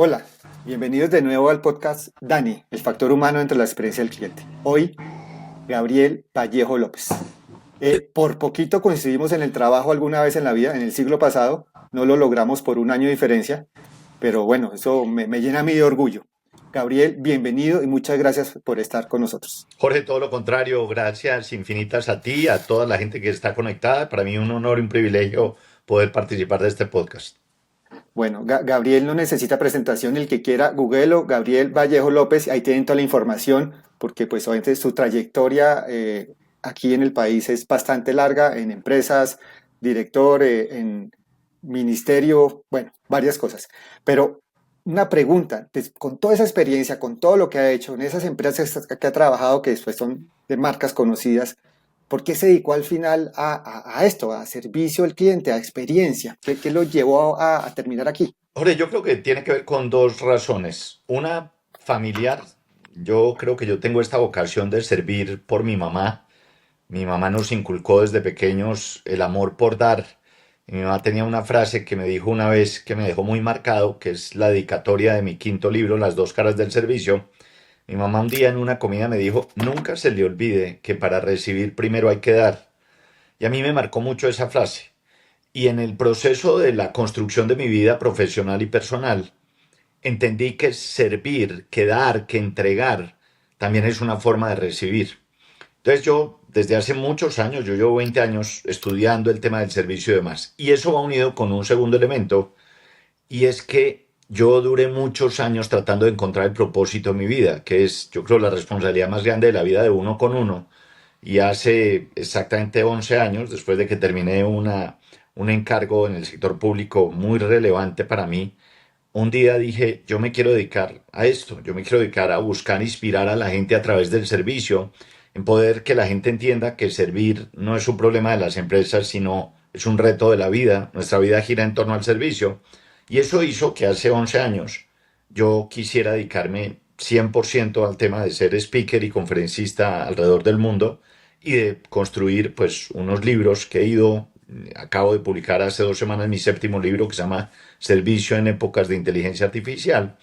Hola, bienvenidos de nuevo al podcast Dani, el factor humano entre la experiencia del cliente. Hoy, Gabriel Vallejo López. Por poquito coincidimos en el trabajo alguna vez en la vida, en el siglo pasado. No lo logramos por un año de diferencia, pero bueno, eso me llena a mí de orgullo. Gabriel, bienvenido y muchas gracias por estar con nosotros. Jorge, todo lo contrario, gracias infinitas a ti, a toda la gente que está conectada. Para mí un honor y un privilegio poder participar de este podcast. Bueno, Gabriel no necesita presentación, el que quiera, googleo, Gabriel Vallejo López, ahí tienen toda la información, porque pues obviamente su trayectoria aquí en el país es bastante larga, en empresas, director, en ministerio, bueno, varias cosas. Pero una pregunta, pues, con toda esa experiencia, con todo lo que ha hecho, en esas empresas que ha trabajado, que después son de marcas conocidas, ¿por qué se dedicó al final a esto, a servicio al cliente, a experiencia? ¿Qué lo llevó a terminar aquí? Jorge, yo creo que tiene que ver con dos razones. Una familiar, yo creo que yo tengo esta vocación de servir por mi mamá. Mi mamá nos inculcó desde pequeños el amor por dar. Y mi mamá tenía una frase que me dijo una vez que me dejó muy marcado, que es la dedicatoria de mi quinto libro, Las dos caras del servicio. Mi mamá un día en una comida me dijo, nunca se le olvide que para recibir primero hay que dar. Y a mí me marcó mucho esa frase. Y en el proceso de la construcción de mi vida profesional y personal, entendí que servir, que dar, que entregar, también es una forma de recibir. Entonces yo, desde hace muchos años, yo llevo 20 años estudiando el tema del servicio y demás. Y eso va unido con un segundo elemento, y es que yo duré muchos años tratando de encontrar el propósito de mi vida, que es, yo creo, la responsabilidad más grande de la vida de uno con uno. Y hace exactamente 11 años, después de que terminé un encargo en el sector público muy relevante para mí, un día dije, yo me quiero dedicar a esto, yo me quiero dedicar a buscar inspirar a la gente a través del servicio, en poder que la gente entienda que servir no es un problema de las empresas, sino es un reto de la vida. Nuestra vida gira en torno al servicio. Y eso hizo que hace 11 años yo quisiera dedicarme 100% al tema de ser speaker y conferencista alrededor del mundo y de construir pues unos libros que he ido, acabo de publicar hace 2 semanas mi séptimo libro que se llama Servicio en épocas de inteligencia artificial.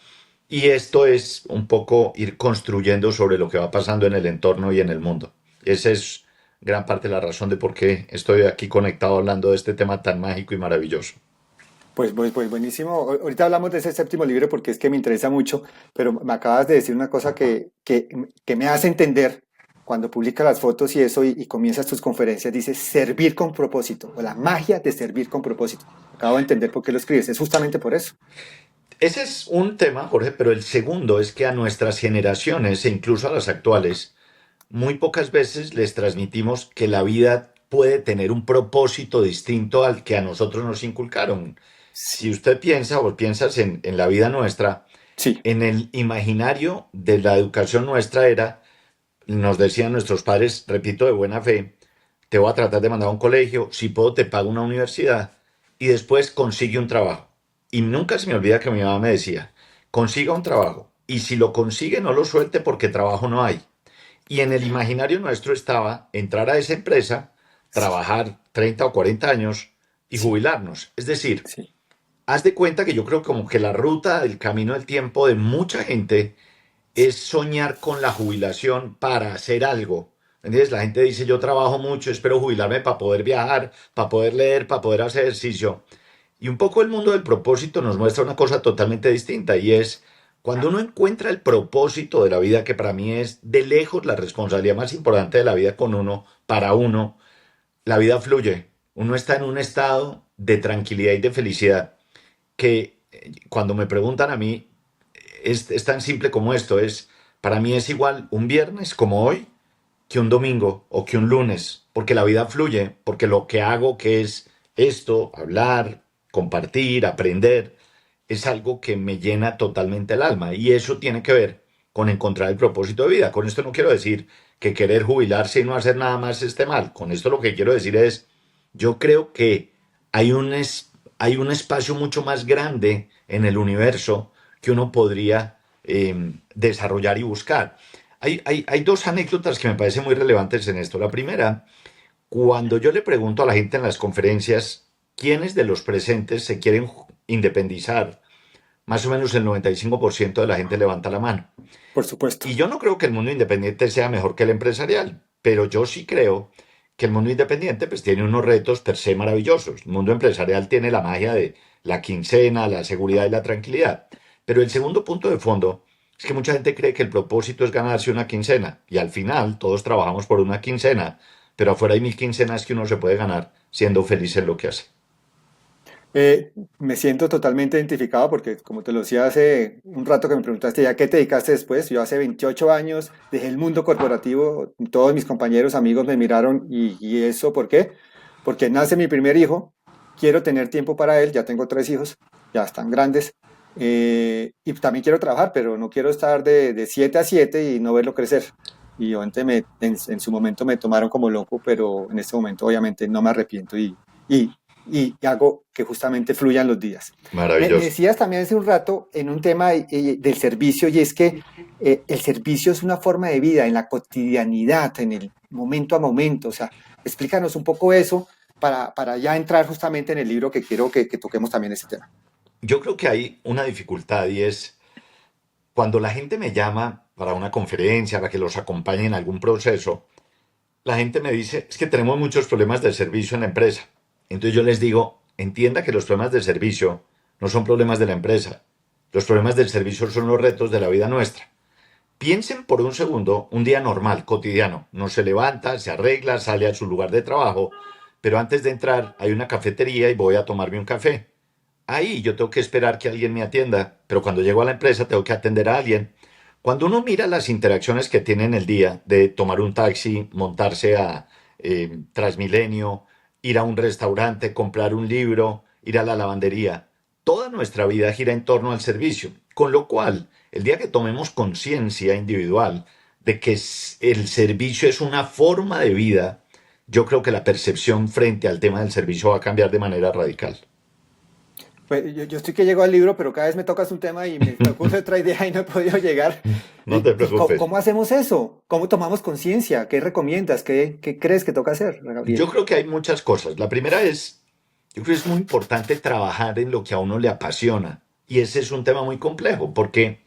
Y esto es un poco ir construyendo sobre lo que va pasando en el entorno y en el mundo. Esa es gran parte de la razón de por qué estoy aquí conectado hablando de este tema tan mágico y maravilloso. Pues buenísimo. Ahorita hablamos de ese séptimo libro porque es que me interesa mucho, pero me acabas de decir una cosa que me hace entender cuando publicas las fotos y eso y comienzas tus conferencias, dices servir con propósito o la magia de servir con propósito. Acabo de entender por qué lo escribes, es justamente por eso. Ese es un tema, Jorge, pero el segundo es que a nuestras generaciones e incluso a las actuales, muy pocas veces les transmitimos que la vida puede tener un propósito distinto al que a nosotros nos inculcaron. Si usted piensa o piensas en la vida nuestra, Sí, en el imaginario de la educación nuestra era, nos decían nuestros padres, repito, de buena fe, te voy a tratar de mandar a un colegio, si puedo te pago una universidad y después consigue un trabajo. Y nunca se me olvida que mi mamá me decía, consiga un trabajo y si lo consigue no lo suelte porque trabajo no hay. Y en el imaginario nuestro estaba entrar a esa empresa, sí, trabajar 30 o 40 años y sí, jubilarnos. Es decir, sí. haz de cuenta que yo creo como que la ruta, el camino del tiempo de mucha gente es soñar con la jubilación para hacer algo. ¿Entiendes? La gente dice, yo trabajo mucho, espero jubilarme para poder viajar, para poder leer, para poder hacer ejercicio. Y un poco el mundo del propósito nos muestra una cosa totalmente distinta y es cuando uno encuentra el propósito de la vida, que para mí es de lejos la responsabilidad más importante de la vida con uno, para uno, la vida fluye. Uno está en un estado de tranquilidad y de felicidad que cuando me preguntan a mí, es tan simple como esto, es, para mí es igual un viernes como hoy que un domingo o que un lunes, porque la vida fluye, porque lo que hago que es esto, hablar, compartir, aprender, es algo que me llena totalmente el alma y eso tiene que ver con encontrar el propósito de vida. Con esto no quiero decir que querer jubilarse y no hacer nada más esté mal. Con esto lo que quiero decir es, yo creo que hay hay un espacio mucho más grande en el universo que uno podría desarrollar y buscar. Hay dos anécdotas que me parecen muy relevantes en esto. La primera, cuando yo le pregunto a la gente en las conferencias quiénes de los presentes se quieren independizar más o menos el 95% de la gente levanta la mano. Por supuesto. Y yo no creo que el mundo independiente sea mejor que el empresarial, pero yo sí creo que el mundo independiente pues tiene unos retos per se maravillosos. El mundo empresarial tiene la magia de la quincena, la seguridad y la tranquilidad. Pero el segundo punto de fondo es que mucha gente cree que el propósito es ganarse una quincena y al final todos trabajamos por una quincena, pero afuera hay 1000 quincenas que uno se puede ganar siendo feliz en lo que hace. Me siento totalmente identificado porque, como te lo decía hace un rato que me preguntaste, ¿ya qué te dedicaste después? Yo hace 28 años dejé el mundo corporativo, todos mis compañeros, amigos me miraron y ¿eso por qué? Porque nace mi primer hijo, quiero tener tiempo para él, ya tengo 3 hijos, ya están grandes, y también quiero trabajar, pero no quiero estar de 7 a 7 y no verlo crecer. Y obviamente en su momento me tomaron como loco, pero en este momento obviamente no me arrepiento y y hago que justamente fluyan los días. Me Maravilloso. decías también hace un rato en un tema del servicio y es que el servicio es una forma de vida en la cotidianidad, en el momento a momento. O sea, explícanos un poco eso para ya entrar justamente en el libro que quiero que toquemos también ese tema. Yo creo que hay una dificultad y es cuando la gente me llama para una conferencia, para que los acompañe en algún proceso, la gente me dice, es que tenemos muchos problemas de servicio en la empresa. Entonces yo les digo, entienda que los problemas de servicio no son problemas de la empresa. Los problemas del servicio son los retos de la vida nuestra. Piensen por un segundo un día normal, cotidiano. No se levanta, se arregla, sale a su lugar de trabajo, pero antes de entrar hay una cafetería y voy a tomarme un café. Ahí yo tengo que esperar que alguien me atienda, pero cuando llego a la empresa tengo que atender a alguien. Cuando uno mira las interacciones que tiene en el día de tomar un taxi, montarse a Transmilenio, ir a un restaurante, comprar un libro, ir a la lavandería, toda nuestra vida gira en torno al servicio. Con lo cual, el día que tomemos conciencia individual de que el servicio es una forma de vida, yo creo que la percepción frente al tema del servicio va a cambiar de manera radical. Pues yo estoy que llego al libro, pero cada vez me tocas un tema y me ocurre otra idea y no he podido llegar. No te Y preocupes. cómo hacemos eso? ¿Cómo tomamos conciencia? ¿Qué recomiendas? ¿Qué crees que toca hacer, Yo Gabriel? creo que hay muchas cosas. La primera es, yo creo que es muy importante trabajar en lo que a uno le apasiona. Y ese es un tema muy complejo, porque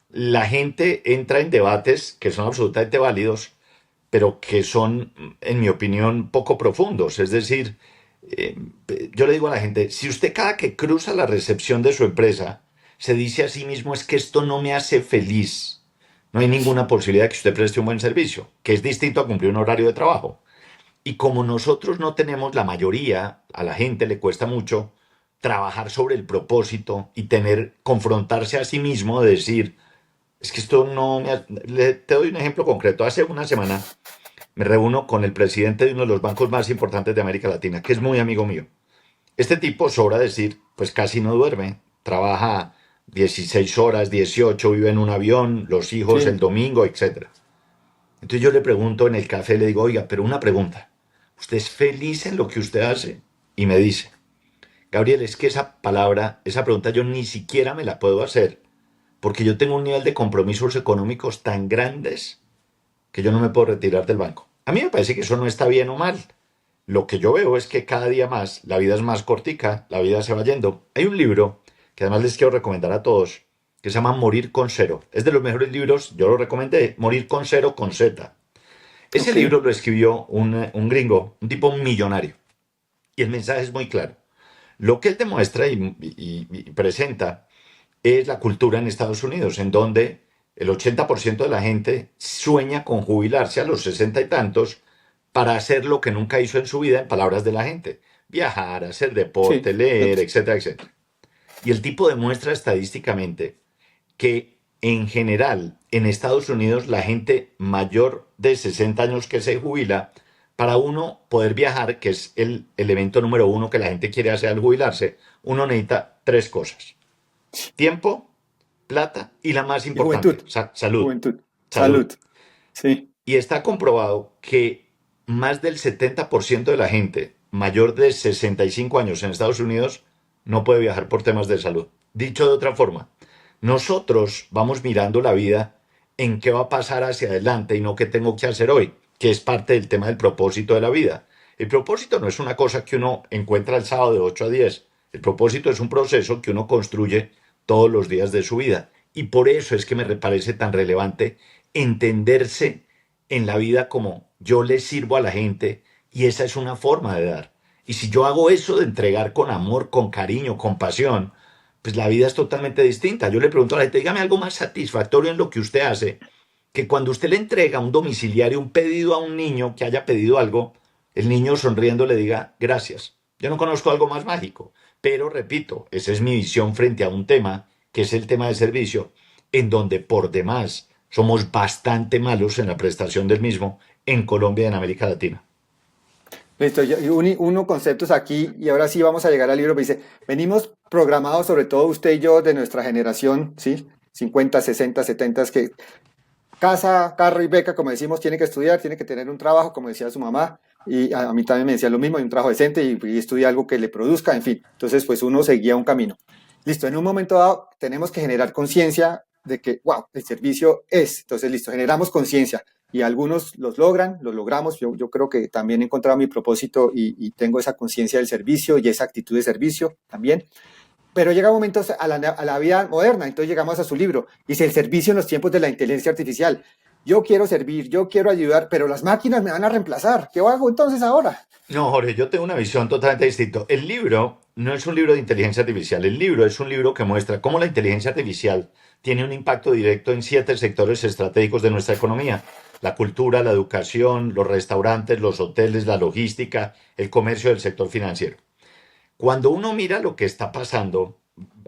la gente entra en debates que son absolutamente válidos, pero que son, en mi opinión, poco profundos. Es decir, eh, yo le digo a la gente, si usted cada que cruza la recepción de su empresa se dice a sí mismo es que esto no me hace feliz, no hay ninguna posibilidad de que usted preste un buen servicio, que es distinto a cumplir un horario de trabajo. Y como nosotros no tenemos la mayoría, a la gente le cuesta mucho trabajar sobre el propósito y tener, confrontarse a sí mismo, de decir, es que esto no me... te doy un ejemplo concreto. Hace una semana me reúno con el presidente de uno de los bancos más importantes de América Latina, que es muy amigo mío. Este tipo, sobra decir, pues casi no duerme, trabaja 16 horas, 18, vive en un avión, los hijos el Sí. domingo, etcétera. Entonces yo le pregunto en el café, le digo, oiga, pero una pregunta, ¿usted es feliz en lo que usted hace? Y me dice, Gabriel, es que esa palabra, esa pregunta yo ni siquiera me la puedo hacer, porque yo tengo un nivel de compromisos económicos tan grandes que yo no me puedo retirar del banco. A mí me parece que eso no está bien o mal. Lo que yo veo es que cada día más la vida es más cortica, la vida se va yendo. Hay un libro que además les quiero recomendar a todos, que se llama Morir con Cero. Es de los mejores libros, yo lo recomendé, Morir con Cero con Z. Ese Ok. libro lo escribió un gringo, un tipo millonario. Y el mensaje es muy claro. Lo que él demuestra y presenta es la cultura en Estados Unidos, en donde el 80% de la gente sueña con jubilarse a los 60 y tantos para hacer lo que nunca hizo en su vida, en palabras de la gente. Viajar, hacer Sí. deporte, leer, etcétera, etcétera. Y el tipo demuestra estadísticamente que en general en Estados Unidos la gente mayor de 60 años que se jubila, para uno poder viajar, que es el evento número uno que la gente quiere hacer al jubilarse, uno necesita tres cosas. Tiempo, plata y la más Y juventud. importante, salud. Juventud. Salud. Salud. Sí. Y está comprobado que más del 70% de la gente mayor de 65 años en Estados Unidos no puede viajar por temas de salud. Dicho de otra forma, nosotros vamos mirando la vida en qué va a pasar hacia adelante y no qué tengo que hacer hoy, que es parte del tema del propósito de la vida. El propósito no es una cosa que uno encuentra el sábado de 8 a 10. El propósito es un proceso que uno construye todos los días de su vida. Y por eso es que me parece tan relevante entenderse en la vida como yo le sirvo a la gente y esa es una forma de dar. Y si yo hago eso de entregar con amor, con cariño, con pasión, pues la vida es totalmente distinta. Yo le pregunto a la gente, dígame algo más satisfactorio en lo que usted hace, que cuando usted le entrega a un domiciliario un pedido a un niño que haya pedido algo, el niño sonriendo le diga gracias. Yo no conozco algo más mágico, pero repito, esa es mi visión frente a un tema, que es el tema de servicio, en donde por demás somos bastante malos en la prestación del mismo en Colombia y en América Latina. Listo, uno conceptos aquí y ahora sí vamos a llegar al libro. Me dice, venimos programados, sobre todo usted y yo, de nuestra generación, ¿sí? 50, 60, 70, que casa, carro y beca, como decimos, tiene que estudiar, tiene que tener un trabajo, como decía su mamá, y a mí también me decía lo mismo, hay un trabajo decente y estudia algo que le produzca, en fin. Entonces, pues uno seguía un camino. Listo, en un momento dado tenemos que generar conciencia de que, wow, el servicio es. Entonces, listo, generamos conciencia y algunos los logran, los logramos. Yo creo que también he encontrado mi propósito y tengo esa conciencia del servicio y esa actitud de servicio también. Pero llega momentos a la vida moderna, entonces llegamos a su libro, dice el servicio en los tiempos de la inteligencia artificial. Yo quiero servir, yo quiero ayudar, pero las máquinas me van a reemplazar. ¿Qué hago entonces ahora? No, Jorge, yo tengo una visión totalmente distinta. El libro no es un libro de inteligencia artificial, el libro es un libro que muestra cómo la inteligencia artificial tiene un impacto directo en 7 sectores estratégicos de nuestra economía. La cultura, la educación, los restaurantes, los hoteles, la logística, el comercio del sector financiero. Cuando uno mira lo que está pasando,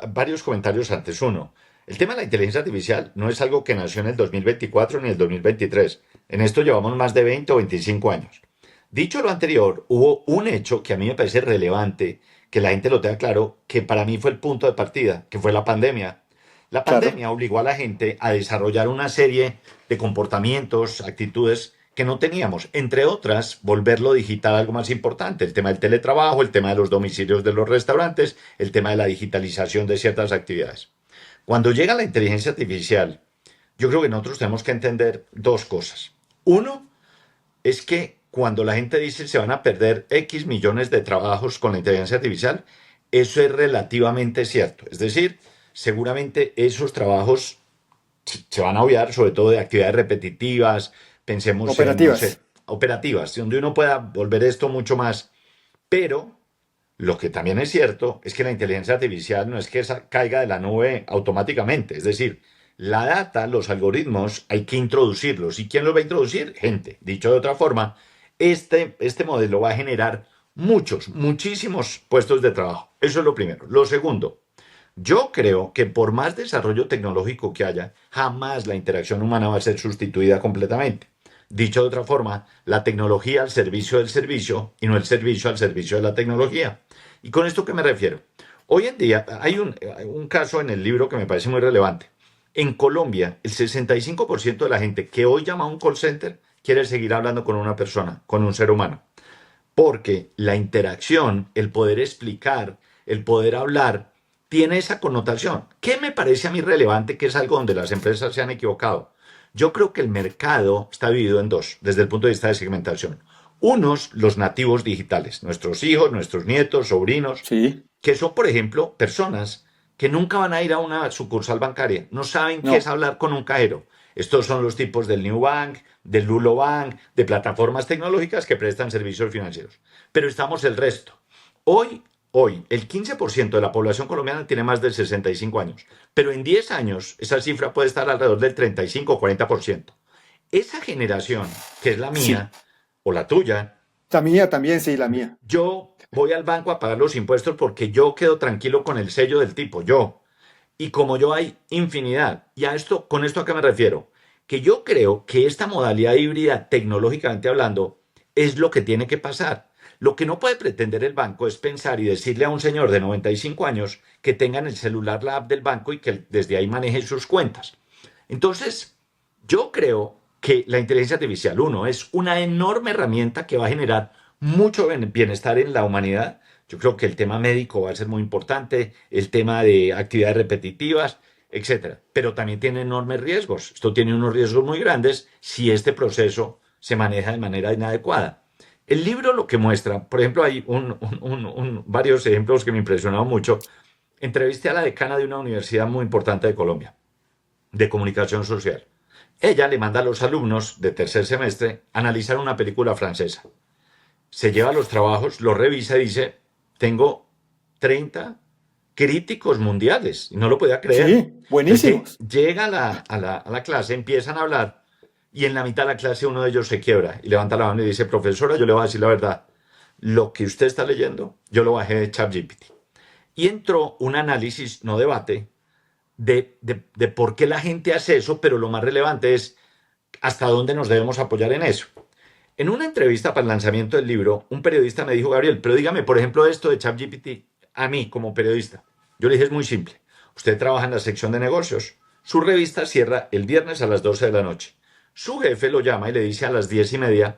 varios comentarios antes. Uno, el tema de la inteligencia artificial no es algo que nació en el 2024 ni el 2023. En esto llevamos más de 20 o 25 años. Dicho lo anterior, hubo un hecho que a mí me parece relevante, que la gente lo tenga claro, que para mí fue el punto de partida, que fue la pandemia. La Claro, pandemia obligó a la gente a desarrollar una serie de comportamientos, actitudes que no teníamos. Entre otras, volverlo digital algo más importante. El tema del teletrabajo, el tema de los domicilios de los restaurantes, el tema de la digitalización de ciertas actividades. Cuando llega la inteligencia artificial, yo creo que nosotros tenemos que entender dos cosas. Uno, es que cuando la gente dice se van a perder X millones de trabajos con la inteligencia artificial, eso es relativamente cierto. Es decir, seguramente esos trabajos se van a obviar, sobre todo de actividades repetitivas, pensemos en, no operativas. sé, operativas, donde uno pueda volver esto mucho más. Pero lo que también es cierto es que la inteligencia artificial no es que esa caiga de la nube automáticamente. Es decir, la data, los algoritmos, hay que introducirlos. ¿Y quién los va a introducir? Gente. Dicho de otra forma, este modelo va a generar muchos, muchísimos puestos de trabajo. Eso es lo primero. Lo segundo, yo creo que por más desarrollo tecnológico que haya, jamás la interacción humana va a ser sustituida completamente. Dicho de otra forma, la tecnología al servicio del servicio y no el servicio al servicio de la tecnología. ¿Y con esto qué me refiero? Hoy en día hay un caso en el libro que me parece muy relevante. En Colombia, el 65% de la gente que hoy llama a un call center quiere seguir hablando con una persona, con un ser humano. Porque la interacción, el poder explicar, el poder hablar, tiene esa connotación. ¿Qué me parece a mí relevante? Que es algo donde las empresas se han equivocado. Yo creo que el mercado está dividido en dos, desde el punto de vista de segmentación. Unos, los nativos digitales, nuestros hijos, nuestros nietos, sobrinos, Sí, que son, por ejemplo, personas que nunca van a ir a una sucursal bancaria, no saben qué es no. hablar con un cajero. Estos son los tipos del New Bank, del Lulo Bank, de plataformas tecnológicas que prestan servicios financieros. Pero estamos el resto. Hoy, el 15% de la población colombiana tiene más de 65 años, pero en 10 años esa cifra puede estar alrededor del 35 o 40%. Esa generación, que es la Sí, mía o la tuya, la mía también, sí, la mía. yo voy al banco a pagar los impuestos porque yo quedo tranquilo con el sello del tipo, yo. Y como yo hay infinidad. ¿Y a esto, con esto a qué me refiero? Que yo creo que esta modalidad híbrida, tecnológicamente hablando, es lo que tiene que pasar. Lo que no puede pretender el banco es pensar y decirle a un señor de 95 años que tenga en el celular la app del banco y que desde ahí maneje sus cuentas. Entonces, yo creo que la inteligencia artificial, uno, es una enorme herramienta que va a generar mucho bienestar en la humanidad. Yo creo que el tema médico va a ser muy importante, el tema de actividades repetitivas, etcétera. Pero también tiene enormes riesgos. Esto tiene unos riesgos muy grandes si este proceso se maneja de manera inadecuada. El libro lo que muestra, por ejemplo, hay varios ejemplos que me impresionaron mucho. entrevisté a la decana de una universidad muy importante de Colombia, de comunicación social. Ella le manda a los alumnos de tercer semestre a analizar una película francesa. Se lleva los trabajos, los revisa y dice, tengo 30 críticos mundiales. Y no lo podía creer. Sí, Entonces buenísimos. llega a la clase, empiezan a hablar y en la mitad de la clase uno de ellos se quiebra y levanta la mano y dice, profesora, yo le voy a decir la verdad. Lo que usted está leyendo, yo lo bajé de ChatGPT. Y entró un análisis, no debate, de por qué la gente hace eso, pero lo más relevante es hasta dónde nos debemos apoyar en eso. En una entrevista para el lanzamiento del libro, un periodista me dijo, Gabriel, pero dígame, por ejemplo, esto de ChatGPT a mí como periodista. Yo le dije, es muy simple. Usted trabaja en la sección de negocios. Su revista cierra el viernes a las 12 de la noche. Su jefe lo llama y le dice a las 10:30,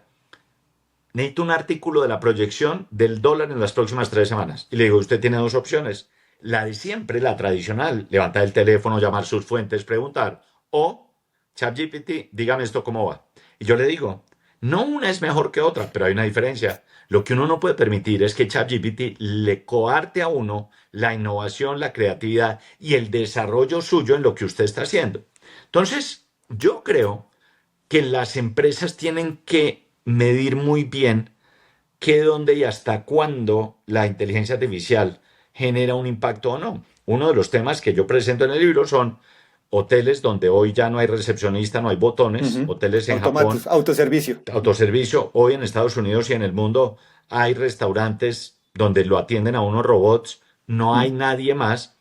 necesito un artículo de la proyección del dólar en las próximas 3 semanas. Y le digo, usted tiene dos opciones. La de siempre, la tradicional, levantar el teléfono, llamar sus fuentes, preguntar. O, ChatGPT, dígame esto cómo va. Y yo le digo, no una es mejor que otra, pero hay una diferencia. Lo que uno no puede permitir es que ChatGPT le coarte a uno la innovación, la creatividad y el desarrollo suyo en lo que usted está haciendo. Entonces, yo creo que las empresas tienen que medir muy bien qué, dónde y hasta cuándo la inteligencia artificial genera un impacto o no. Uno de los temas que yo presento en el libro son hoteles donde hoy ya no hay recepcionista, no hay botones, Ujú. hoteles en Automatos, Japón, autoservicio. autoservicio, hoy en Estados Unidos y en el mundo hay restaurantes donde lo atienden a unos robots, no hay Mm, nadie más,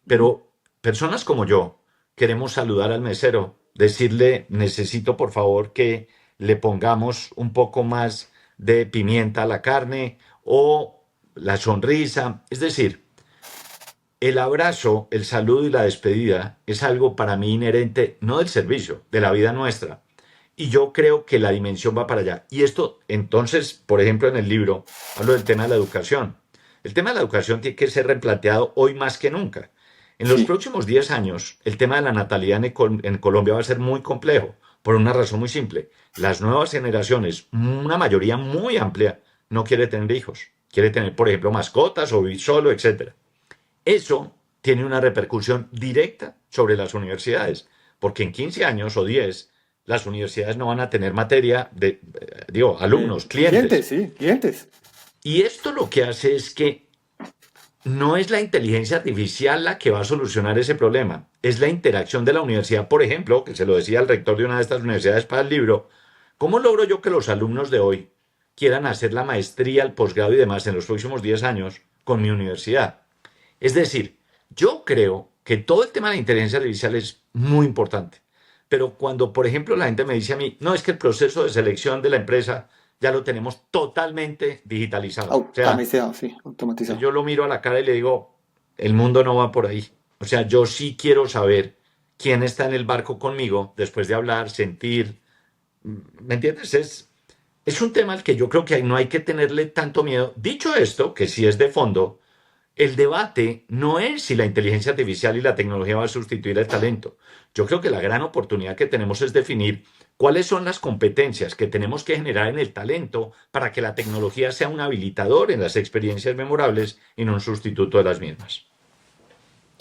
mm. pero personas como yo queremos saludar al mesero, decirle, necesito por favor que le pongamos un poco más de pimienta a la carne o la sonrisa. Es decir, el abrazo, el saludo y la despedida es algo para mí inherente, no del servicio, de la vida nuestra. Y yo creo que la dimensión va para allá. Y esto, entonces, por ejemplo, en el libro, hablo del tema de la educación. El tema de la educación tiene que ser replanteado hoy más que nunca. En los Sí, próximos 10 años, el tema de la natalidad en Colombia va a ser muy complejo, por una razón muy simple. Las nuevas generaciones, una mayoría muy amplia, no quiere tener hijos. Quiere tener, por ejemplo, mascotas o vivir solo, etcétera. Eso tiene una repercusión directa sobre las universidades, porque en 15 años o 10 las universidades no van a tener materia de, digo, alumnos, clientes, clientes. sí, clientes. Y esto lo que hace es que no es la inteligencia artificial la que va a solucionar ese problema, es la interacción de la universidad, por ejemplo, que se lo decía al rector de una de estas universidades para el libro, ¿cómo logro yo que los alumnos de hoy quieran hacer la maestría, el posgrado y demás en los próximos 10 años con mi universidad? Es decir, yo creo que todo el tema de la inteligencia artificial es muy importante. Pero cuando, por ejemplo, la gente me dice a mí, no, es que el proceso de selección de la empresa ya lo tenemos totalmente digitalizado. O sea, Automatizado, sí, automatizado. yo lo miro a la cara y le digo, el mundo no va por ahí. O sea, yo sí quiero saber quién está en el barco conmigo después de hablar, sentir. ¿Me entiendes? Es un tema al que yo creo que no hay que tenerle tanto miedo. Dicho esto, que sí es de fondo, el debate no es si la inteligencia artificial y la tecnología va a sustituir el talento. Yo creo que la gran oportunidad que tenemos es definir cuáles son las competencias que tenemos que generar en el talento para que la tecnología sea un habilitador en las experiencias memorables y no un sustituto de las mismas.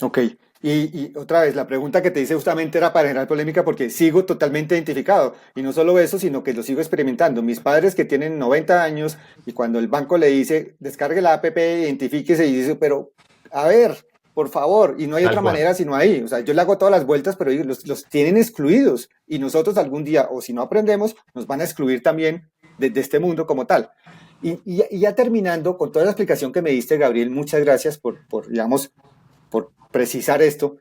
Ok. Y otra vez, la pregunta que te hice justamente era para generar polémica porque sigo totalmente identificado. Y no solo eso, sino que lo sigo experimentando. Mis padres que tienen 90 años y cuando el banco le dice, descargue la app, identifíquese y dice, pero a ver, por favor, y no hay Tal otra cual. manera sino ahí. O sea, yo le hago todas las vueltas, pero ellos los tienen excluidos. Y nosotros algún día, o si no aprendemos, nos van a excluir también de este mundo como tal. Y ya terminando con toda la explicación que me diste, Gabriel, muchas gracias digamos, por precisar esto,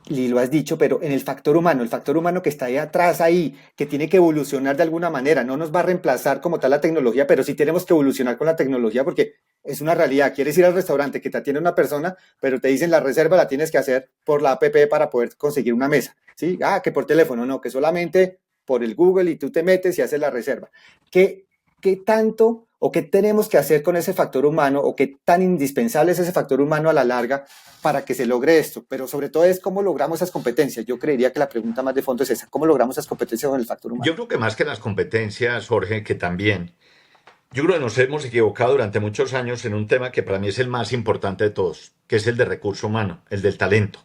y lo has dicho, pero en el factor humano que está ahí atrás, ahí, que tiene que evolucionar de alguna manera, no nos va a reemplazar como tal la tecnología, pero sí tenemos que evolucionar con la tecnología porque es una realidad. Quieres ir al restaurante que te atiende una persona, pero te dicen la reserva la tienes que hacer por la app para poder conseguir una mesa, ¿sí? Ah, que por teléfono, no, que solamente por el Google y tú te metes y haces la reserva. ¿Qué tanto o qué tenemos que hacer con ese factor humano o qué tan indispensable es ese factor humano a la larga para que se logre esto? Pero sobre todo es cómo logramos esas competencias. Yo creería que la pregunta más de fondo es esa, ¿cómo logramos esas competencias con el factor humano? Yo creo que más que las competencias, Jorge, que también Yo creo que nos hemos equivocado durante muchos años en un tema que para mí es el más importante de todos, que es el de recurso humano, el del talento.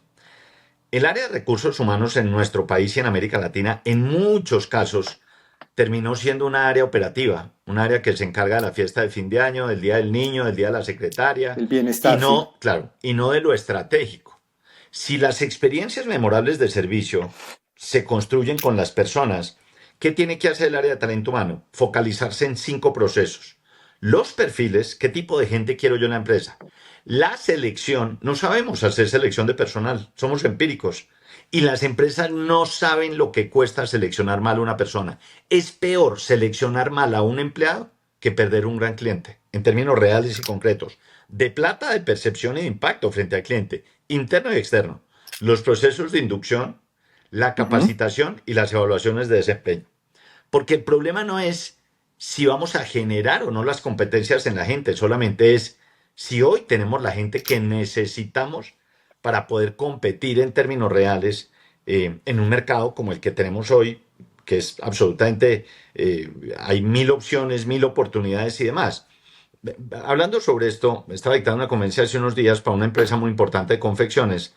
El área de recursos humanos en nuestro país y en América Latina, en muchos casos, terminó siendo una área operativa, un área que se encarga de la fiesta de fin de año, del Día del Niño, del Día de la Secretaria, El y bienestar, sí. no, claro, y no de lo estratégico. Si las experiencias memorables de servicio se construyen con las personas, ¿qué tiene que hacer el área de talento humano? Focalizarse en 5 procesos. Los perfiles, ¿qué tipo de gente quiero yo en la empresa? La selección, no sabemos hacer selección de personal, somos empíricos. Y las empresas no saben lo que cuesta seleccionar mal a una persona. Es peor seleccionar mal a un empleado que perder un gran cliente, en términos reales y concretos. De plata, de percepción y de impacto frente al cliente, interno y externo. Los procesos de inducción, la Ujú. capacitación y las evaluaciones de desempeño. Porque el problema no es si vamos a generar o no las competencias en la gente, solamente es si hoy tenemos la gente que necesitamos para poder competir en términos reales en un mercado como el que tenemos hoy, que es absolutamente, hay 1000 opciones, 1000 oportunidades y demás. Hablando sobre esto, estaba dictando una conferencia hace unos días para una empresa muy importante de confecciones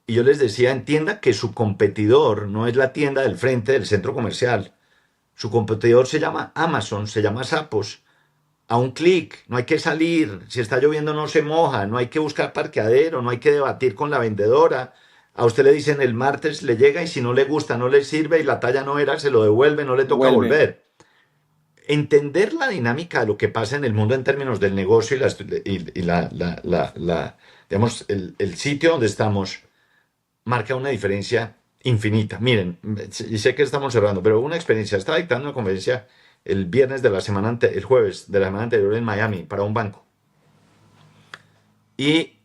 y yo les decía, entienda que su competidor no es la tienda del frente del centro comercial. Su competidor se llama Amazon, se llama Zappos. A un clic, no hay que salir, si está lloviendo no se moja, no hay que buscar parqueadero, no hay que debatir con la vendedora. A usted le dicen el martes le llega y si no le gusta, no le sirve y la talla no era, se lo devuelve, no le toca Vuelve. volver. Entender la dinámica de lo que pasa en el mundo en términos del negocio y digamos, el sitio donde estamos marca una diferencia infinita. Miren, y sé que estamos cerrando, pero una experiencia. Estaba dictando una conferencia el viernes de la semana el jueves de la semana anterior en Miami para un banco. Y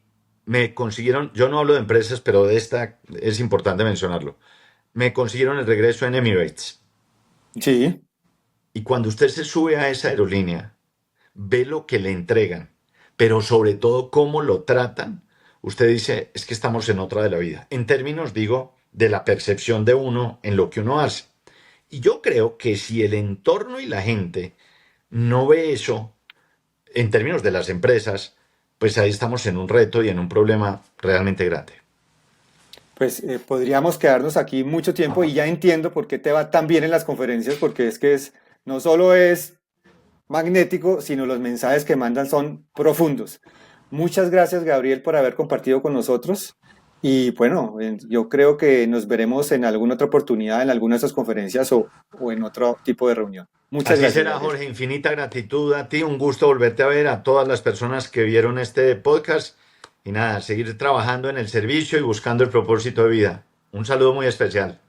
me consiguieron, yo no hablo de empresas, pero de esta es importante mencionarlo. Me consiguieron el regreso en Emirates. Sí, Y cuando usted se sube a esa aerolínea, ve lo que le entregan, pero sobre todo cómo lo tratan, usted dice, es que estamos en otra de la vida. En términos, digo, de la percepción de uno en lo que uno hace. Y yo creo que si el entorno y la gente no ve eso, en términos de las empresas, pues ahí estamos en un reto y en un problema realmente grande. pues podríamos quedarnos aquí mucho tiempo y ya entiendo por qué te va tan bien en las conferencias, porque es que no solo es magnético, sino los mensajes que mandan son profundos. Muchas gracias, Gabriel, por haber compartido con nosotros. Y bueno, yo creo que nos veremos en alguna otra oportunidad, en alguna de esas conferencias o en otro tipo de reunión. Muchas Así gracias, será, Gabriel. Jorge. Infinita gratitud a ti. Un gusto volverte a ver, a todas las personas que vieron este podcast. Y nada, seguir trabajando en el servicio y buscando el propósito de vida. Un saludo muy especial.